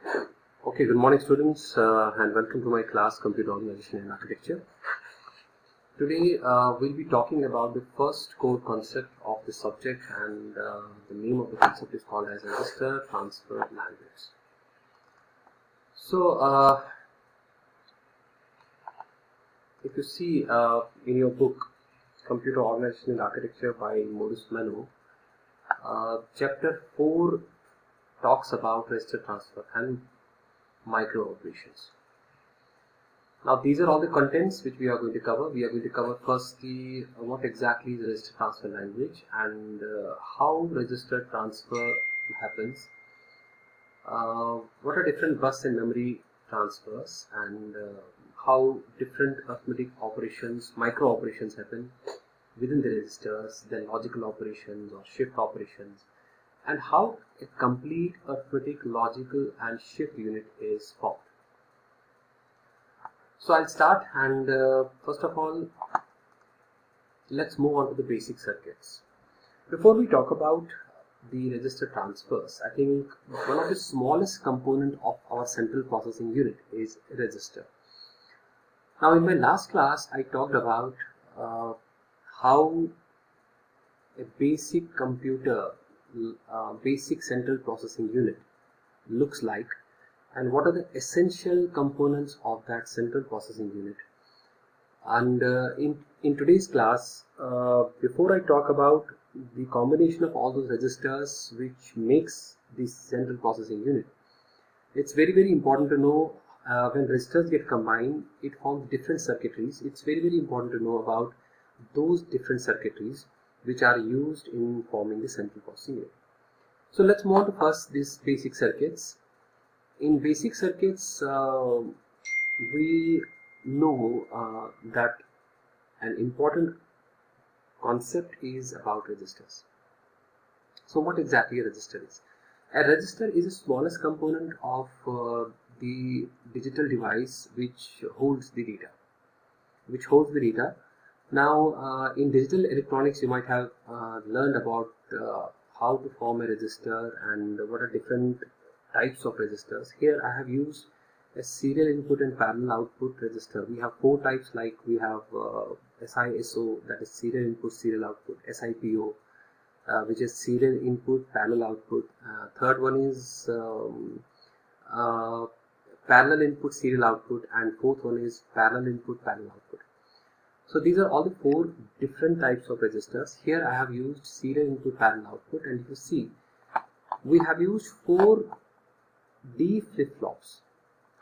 Okay, good morning students and welcome to my class Computer Organization and Architecture. Today we'll be talking about the first core concept of the subject, and the name of the concept is called as Register Transfer Language. So if you see in your book Computer Organization and Architecture by Maurice Mano, chapter 4 talks about register transfer and micro operations. Now these are all the contents which we are going to cover. We are going to cover first what exactly is register transfer language and how register transfer happens, what are different bus and memory transfers, and how different arithmetic operations, micro operations happen within the registers, then logical operations or shift operations, and how a complete arithmetic, logical and shift unit is formed. So I'll start, and first of all, let's move on to the basic circuits. Before we talk about the register transfers, I think one of the smallest component of our central processing unit is register. Now in my last class, I talked about how a basic computer, basic central processing unit looks like, and what are the essential components of that central processing unit. And in today's class, before I talk about the combination of all those registers which makes this central processing unit, it's very important to know when registers get combined, it forms different circuitries. It's very important to know about those different circuitries which are used in forming the central processing unit. So let's move on to first these basic circuits. In basic circuits, we know that an important concept is about registers. So what exactly a register is? A register is the smallest component of the digital device which holds the data. Now in digital electronics, you might have learned about how to form a register and what are different types of registers. Here I have used a serial input and parallel output register. We have four types, like we have SISO, that is serial input, serial output; SIPO, which is serial input, parallel output; third one is uh, parallel input, serial output; and fourth one is parallel input, parallel output. So these are all the four different types of registers. Here I have used serial input, parallel output, and if you see, we have used 4 D flip-flops,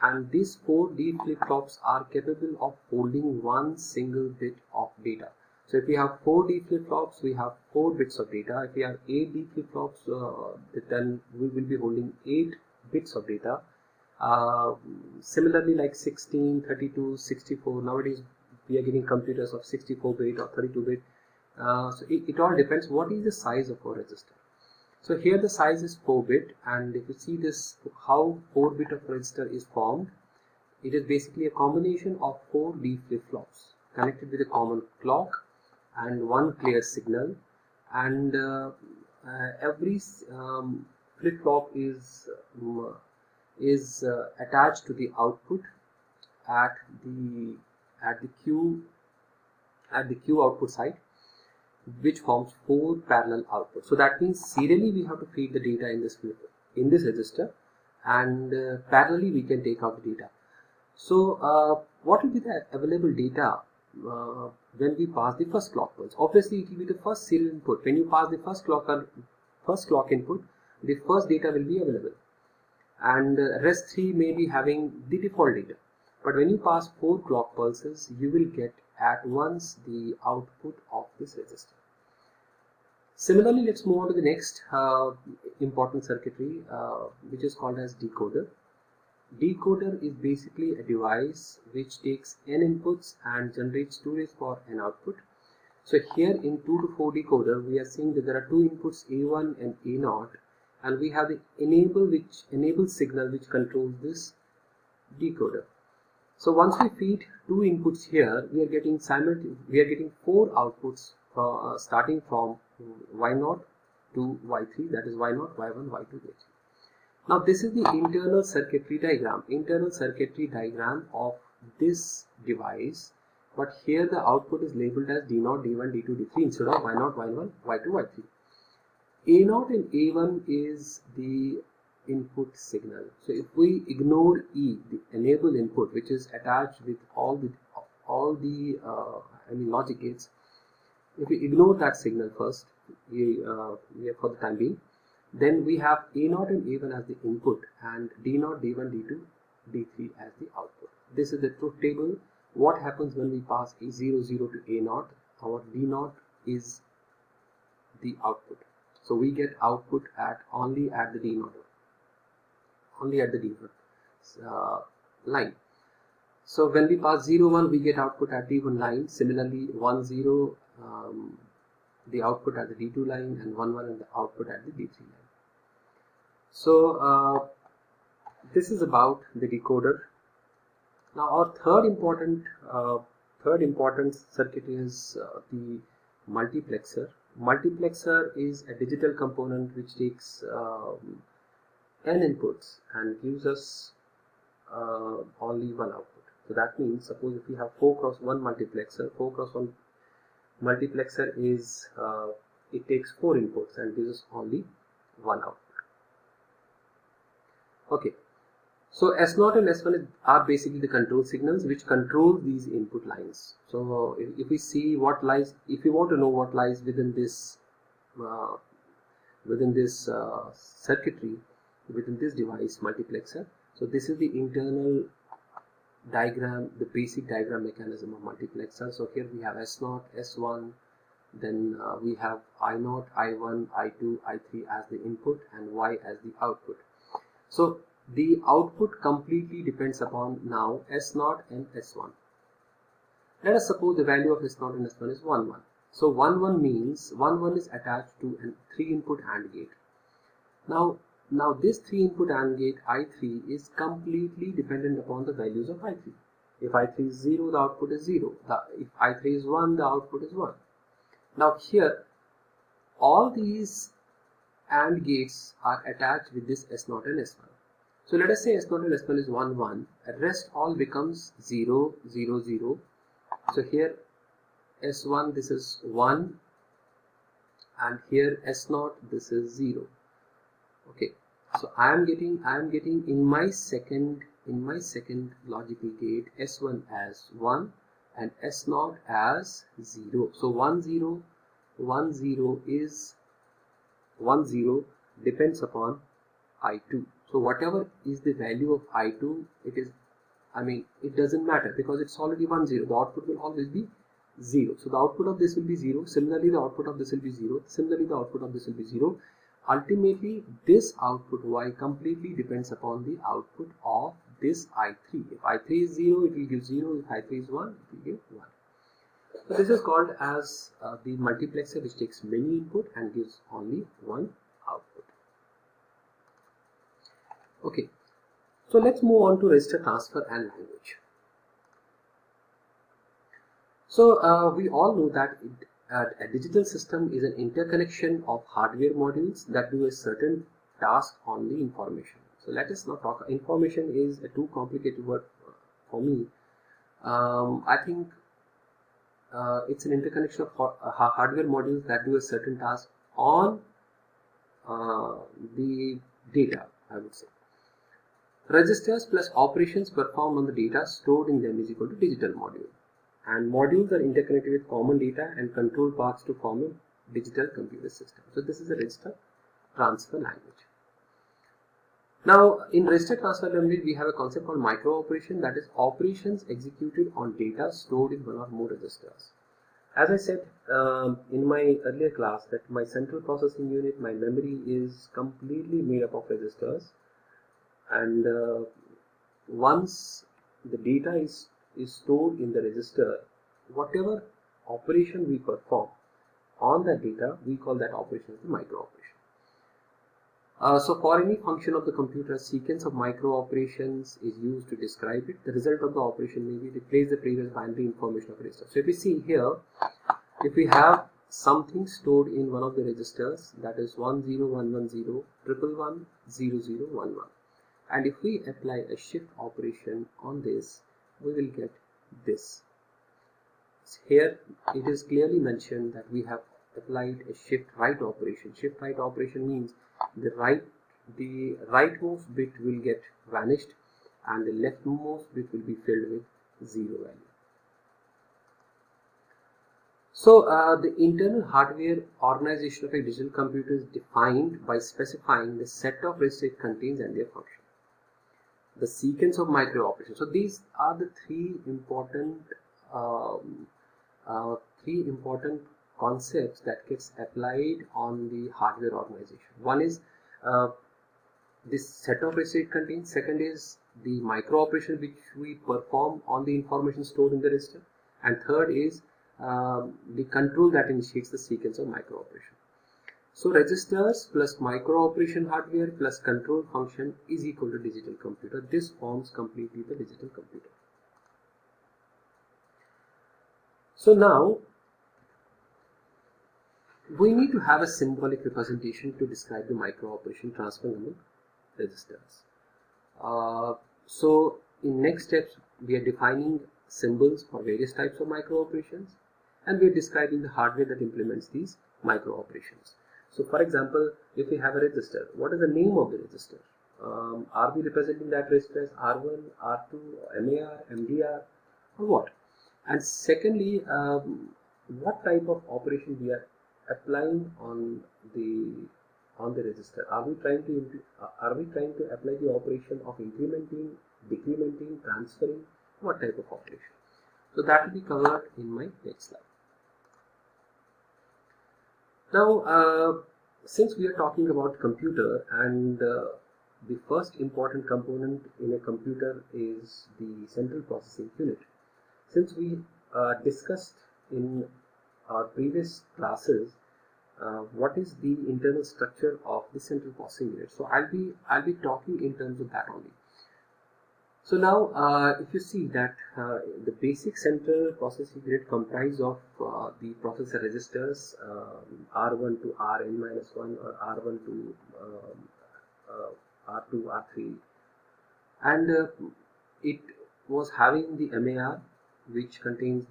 and these 4 D flip-flops are capable of holding one single bit of data. So if we have 4 D flip-flops, we have 4 bits of data. If we have 8 D flip-flops, then we will be holding 8 bits of data. Similarly, like 16, 32, 64, nowadays we are getting computers of 64-bit or 32-bit. So it all depends what is the size of our register. So here the size is 4-bit, and if you see this, how 4-bit of register is formed, it is basically a combination of 4 D flip-flops connected with a common clock and one clear signal, and every flip-flop is attached to the output at the Q output side, which forms 4 parallel outputs. So that means serially we have to feed the data in this register, and parallelly we can take out the data. So what will be the available data when we pass the first clock pulse? Obviously it will be the first serial input. When you pass the first clock input, the first data will be available, and rest 3 may be having the default data. But when you pass 4 clock pulses, you will get at once the output of this register. Similarly, let's move on to the next important circuitry, which is called as decoder. Decoder is basically a device which takes n inputs and generates 2 raised power n output. So here in 2 to 4 decoder, we are seeing that there are 2 inputs, A1 and A0, and we have the enable signal which controls this decoder. So once we feed 2 inputs here, we are getting 4 outputs starting from Y0 to Y3, that is Y0, Y1, Y2, Y3. Now this is the internal circuitry diagram of this device, but here the output is labeled as D0, D1, D2, D3 instead of Y0, Y1, Y2, Y3. A0 and A1 is the input signal. So if we ignore E, the enable input, which is attached with all the logic gates, if we ignore that signal first, for the time being, then we have A0 and A1 as the input and D0, D1, D2, D3 as the output. This is the truth table. What happens when we pass A0, 0 to A0? Our D0 is the output. So we get output only at the D0 line. So when we pass 0, 1, we get output at D1 line. Similarly, 1, 0, the output at the D2 line, and 1, 1 and the output at the D3 line. So this is about the decoder. Now our third important circuit is the multiplexer. Multiplexer is a digital component which takes n inputs and gives us only one output. So that means, suppose if we have 4x1 multiplexer, 4x1 multiplexer is it takes 4 inputs and gives us only one output. Okay, so S0 and S1 are basically the control signals which control these input lines. So if we see what lies, if you want to know what lies within this circuitry, within this device multiplexer, so this is the internal diagram, the basic diagram mechanism of multiplexer. So here we have S0, S1, then we have I0, I1, I2, I3 as the input and Y as the output. So the output completely depends upon now S0 and S1. Let us suppose the value of S0 and S1 is 1, 1. So 1, 1 means 1, 1 is attached to a 3 input AND gate. Now this 3 input AND gate I3 is completely dependent upon the values of I3. If I3 is 0, the output is 0. If I3 is 1, the output is 1. Now here all these AND gates are attached with this S0 and S1. So let us say S0 and S1 is 1, 1. Rest all becomes 0, 0, 0. So here S1 this is 1 and here S0 this is 0. Okay, so I am getting in my second logical gate S1 as 1 and S0 as 0. So 1, 0, 1, 0 is 1, 0 depends upon I2. So whatever is the value of I2, it doesn't matter because it's already 1, 0. The output will always be 0. So the output of this will be 0. Similarly, the output of this will be 0. Similarly, the output of this will be 0. Ultimately, this output Y completely depends upon the output of this I3. If I3 is 0, it will give 0. If I3 is 1, it will give 1. So this is called as the multiplexer, which takes many input and gives only one output. Okay, so let's move on to register transfer and language. So we all know that a digital system is an interconnection of hardware modules that do a certain task on the information. So let us now talk. Information is a too complicated word for me. I think it's an interconnection of hardware modules that do a certain task on the data, I would say. Registers plus operations performed on the data stored in them is equal to digital module. And modules are interconnected with common data and control paths to form a digital computer system. So this is a register transfer language. Now in register transfer language we have a concept called micro operation, that is operations executed on data stored in one or more registers. As I said in my earlier class that my central processing unit, my memory is completely made up of registers, and once the data is stored in the register, whatever operation we perform on that data, we call that operation as the micro operation. So for any function of the computer, a sequence of micro operations is used to describe it. The result of the operation may be replace the previous binary information of a register. So if we see here, if we have something stored in one of the registers, that is 10110 111 0011, and if we apply a shift operation on this, we will get this. Here it is clearly mentioned that we have applied a shift right operation. Shift right operation means the rightmost bit will get vanished and the leftmost bit will be filled with 0 value. So the internal hardware organization of a digital computer is defined by specifying the set of registers it contains and their function. The sequence of micro operations. So these are the three important concepts that gets applied on the hardware organization. One is this set of registers it contains. Second is the micro operation which we perform on the information stored in the register, and third is the control that initiates the sequence of micro operation. So registers plus micro operation hardware plus control function is equal to digital computer. This forms completely the digital computer. So now we need to have a symbolic representation to describe the micro operation transfer among registers. So in next steps we are defining symbols for various types of micro operations, and we are describing the hardware that implements these micro operations. So for example, if we have a register, what is the name of the register? Are we representing that register as R1, R2, MAR, MDR, or what? And secondly, what type of operation we are applying on the register? Are we trying to apply the operation of incrementing, decrementing, transferring? What type of operation? So that will be covered in my next slide. Now, since we are talking about computer, and the first important component in a computer is the central processing unit. Since we discussed in our previous classes what is the internal structure of the central processing unit, so I'll be talking in terms of that only. So now, if you see that the basic central processing unit comprises of the processor registers R1 to Rn-1 or R1 to R2, R3, and it was having the MAR, which contains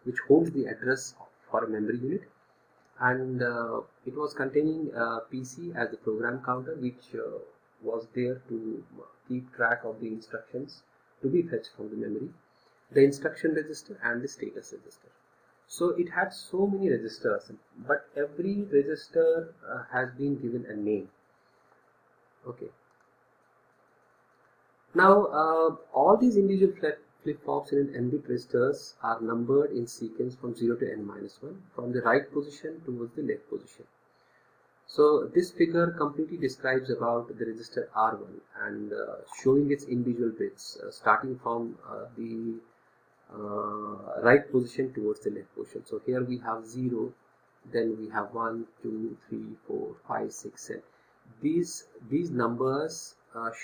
which holds the address for a memory unit, and it was containing PC as the program counter, which was there to keep track of the instructions to be fetched from the memory, the instruction register and the status register. So it had so many registers, but every register has been given a name. Okay. Now all these individual flip-flops in an n-bit registers are numbered in sequence from 0 to n-1, from the right position towards the left position. So this figure completely describes about the register R1 and showing its individual bits starting from the right position towards the left position. So here we have 0, then we have 1, 2, 3, 4, 5, 6, 7. These numbers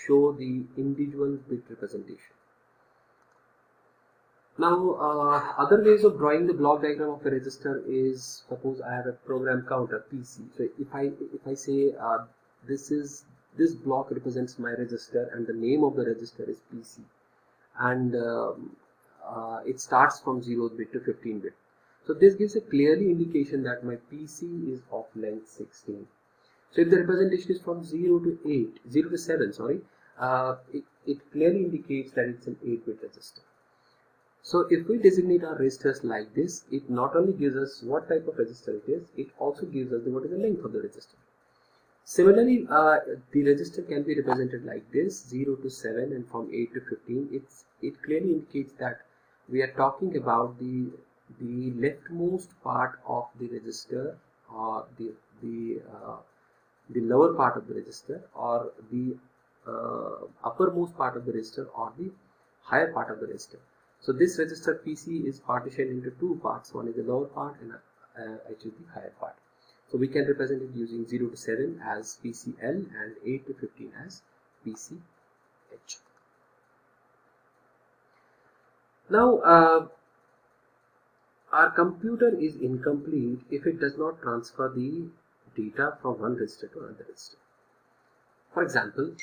show the individual bit representation. Now, other ways of drawing the block diagram of a register is, suppose I have a program counter PC. So if I say this block represents my register and the name of the register is PC, and it starts from 0th bit to 15th bit. So this gives a clearly indication that my PC is of length 16. So if the representation is from 0 to 7, sorry, it clearly indicates that it's an 8-bit register. So if we designate our registers like this, it not only gives us what type of register it is, it also gives us what is the length of the register. Similarly, the register can be represented like this, 0 to 7 and from 8 to 15. It clearly indicates that we are talking about the leftmost part of the register, or the lower part of the register, or the uppermost part of the register, or the higher part of the register. So this register PC is partitioned into two parts. One is the lower part and actually the higher part. So we can represent it using 0 to 7 as PCL and 8 to 15 as PCH. Now our computer is incomplete if it does not transfer the data from one register to another register. For example,